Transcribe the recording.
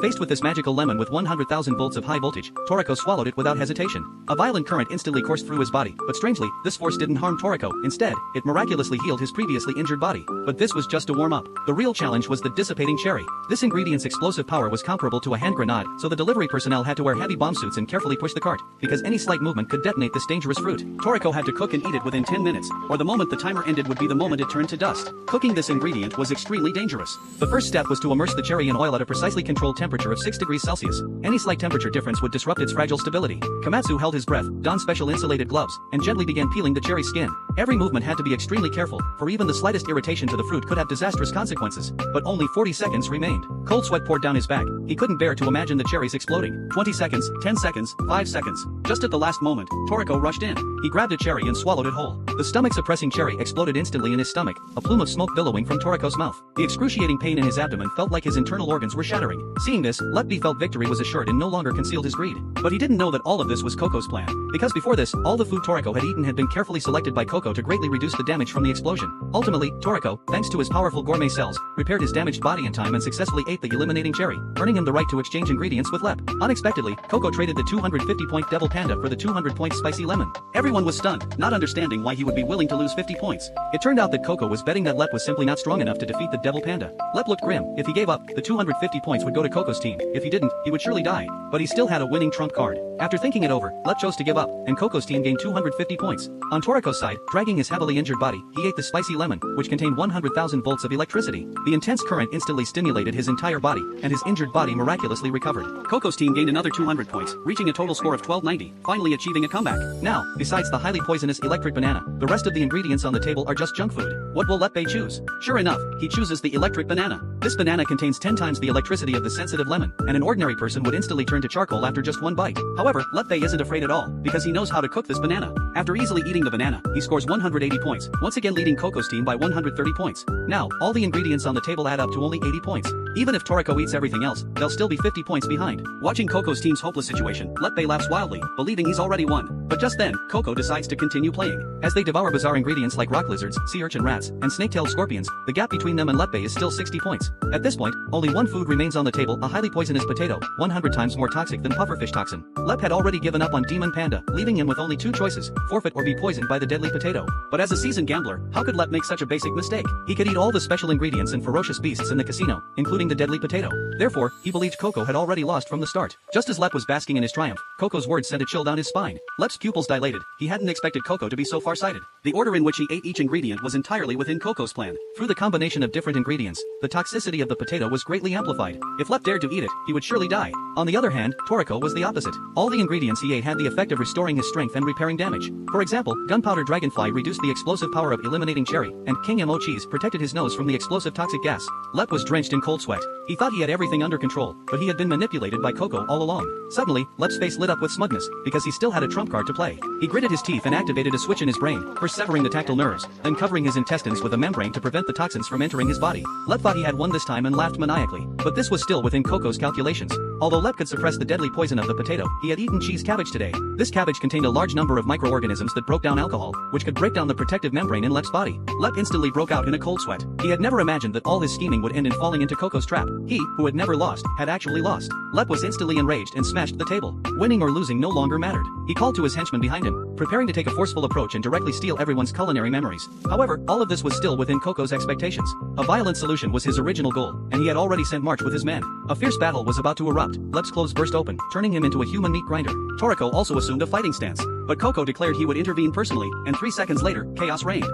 Faced with this magical lemon with 100,000 volts of high voltage, Toriko swallowed it without hesitation. A violent current instantly coursed through his body, but strangely, this force didn't harm Toriko. Instead, it miraculously healed his previously injured body. But this was just a warm-up. The real challenge was the dissipating cherry. This ingredient's explosive power was comparable to a hand grenade, so the delivery personnel had to wear heavy bomb suits and carefully push the cart, because any slight movement could detonate this dangerous fruit. Toriko had to cook and eat it within 10 minutes, or the moment the timer ended would be the moment it turned to dust. Cooking this ingredient was extremely dangerous. The first step was to immerse the cherry in oil at a precisely controlled temperature of 6 degrees Celsius. Any slight temperature difference would disrupt its fragile stability. Komatsu held his breath, donned special insulated gloves, and gently began peeling the cherry skin. Every movement had to be extremely careful, for even the slightest irritation to the fruit could have disastrous consequences. But only 40 seconds remained. Cold sweat poured down his back. He couldn't bear to imagine the cherries exploding. 20 seconds, 10 seconds, 5 seconds. Just at the last moment, Toriko rushed in. He grabbed a cherry and swallowed it whole. The stomach-suppressing cherry exploded instantly in his stomach, a plume of smoke billowing from Toriko's mouth. The excruciating pain in his abdomen felt like his internal organs were shattering. Seeing this, Leppi felt victory was assured and no longer concealed his greed. But he didn't know that all of this was Coco's plan. Because before this, all the food Toriko had eaten had been carefully selected by Coco to greatly reduce the damage from the explosion. Ultimately, Toriko, thanks to his powerful gourmet cells, repaired his damaged body in time and successfully ate the eliminating cherry, earning him the right to exchange ingredients with Lep. Unexpectedly, Coco traded the 250-point Devil Panda for the 200-point Spicy Lemon. Everyone was stunned, not understanding why he would be willing to lose 50 points. It turned out that Coco was betting that Lep was simply not strong enough to defeat the Devil Panda. Lep looked grim. If he gave up, the 250 points would go to Coco's team. If he didn't, he would surely die. But he still had a winning trump card. After thinking it over, Lep chose to give up, and Coco's team gained 250 points. On Toriko's side, dragging his heavily injured body, he ate the Spicy Lemon, which contained 100,000 volts of electricity. The intense current instantly stimulated his entire body, and his injured body miraculously recovered. Coco's team gained another 200 points, reaching a total score of 1290, finally achieving a comeback. Now, besides the highly poisonous electric banana, the rest of the ingredients on the table are just junk food. What will Leppe choose? Sure enough, he chooses the electric banana. This banana contains 10 times the electricity of the sensitive lemon, and an ordinary person would instantly turn to charcoal after just one bite. However, Leppe isn't afraid at all, because he knows how to cook this banana. After easily eating the banana, he scores 180 points, once again leading Coco's team by 130 points. Now, all the ingredients on the table add up to only 80 points. Even if Toriko eats everything else, they'll still be 50 points behind. Watching Coco's team's hopeless situation, Leppe laughs wildly, believing he's already won. But just then, Coco decides to continue playing. As they devour bizarre ingredients like rock lizards, sea urchin rats, and snake-tailed scorpions, the gap between them and Leppe is still 60 points. At this point, only one food remains on the table, a highly poisonous potato, 100 times more toxic than pufferfish toxin. Lep had already given up on Demon Panda, leaving him with only two choices, forfeit or be poisoned by the deadly potato. But as a seasoned gambler, how could Lep make such a basic mistake? He could eat all the special ingredients and ferocious beasts in the casino, including the deadly potato. Therefore, he believed Coco had already lost from the start. Just as Lep was basking in his triumph, Coco's words sent a chill down his spine. Lep's pupils dilated. He hadn't expected Coco to be so far-sighted. The order in which he ate each ingredient was entirely within Coco's plan. Through the combination of different ingredients, the toxicity of the potato was greatly amplified. If Lep dared to eat it, he would surely die. On the other hand, Toriko was the opposite. All the ingredients he ate had the effect of restoring his strength and repairing damage. For example, Gunpowder Dragonfly reduced the explosive power of eliminating cherry, and King Mo Cheese protected his nose from the explosive toxic gas. Lep was drenched in cold sweat. He thought he had everything under control, but he had been manipulated by Coco all along. Suddenly, Lep's face lit up with smugness, because he still had a trump card to play. He gritted his teeth and activated a switch in his brain, first severing the tactile nerves, then covering his intestines with a membrane to prevent the toxins from entering his body. Lep thought he had won this time and laughed maniacally, but this was still within Coco's calculations. Although Lep could suppress the deadly poison of the potato, he had eaten cheese cabbage today. This cabbage contained a large number of microorganisms that broke down alcohol, which could break down the protective membrane in Lep's body. Lep instantly broke out in a cold sweat. He had never imagined that all his scheming would end in falling into Coco's trap. He, who had never lost, had actually lost. Lep was instantly enraged and smashed the table. Winning or losing no longer mattered. He called to his henchmen behind him, preparing to take a forceful approach and directly steal everyone's culinary memories. However, all of this was still within Coco's expectations. A violent solution was his original goal, and he had already sent March with his men. A fierce battle was about to erupt. Lep's clothes burst open, turning him into a human meat grinder. Toriko also assumed a fighting stance, but Coco declared he would intervene personally, and 3 seconds later, chaos reigned.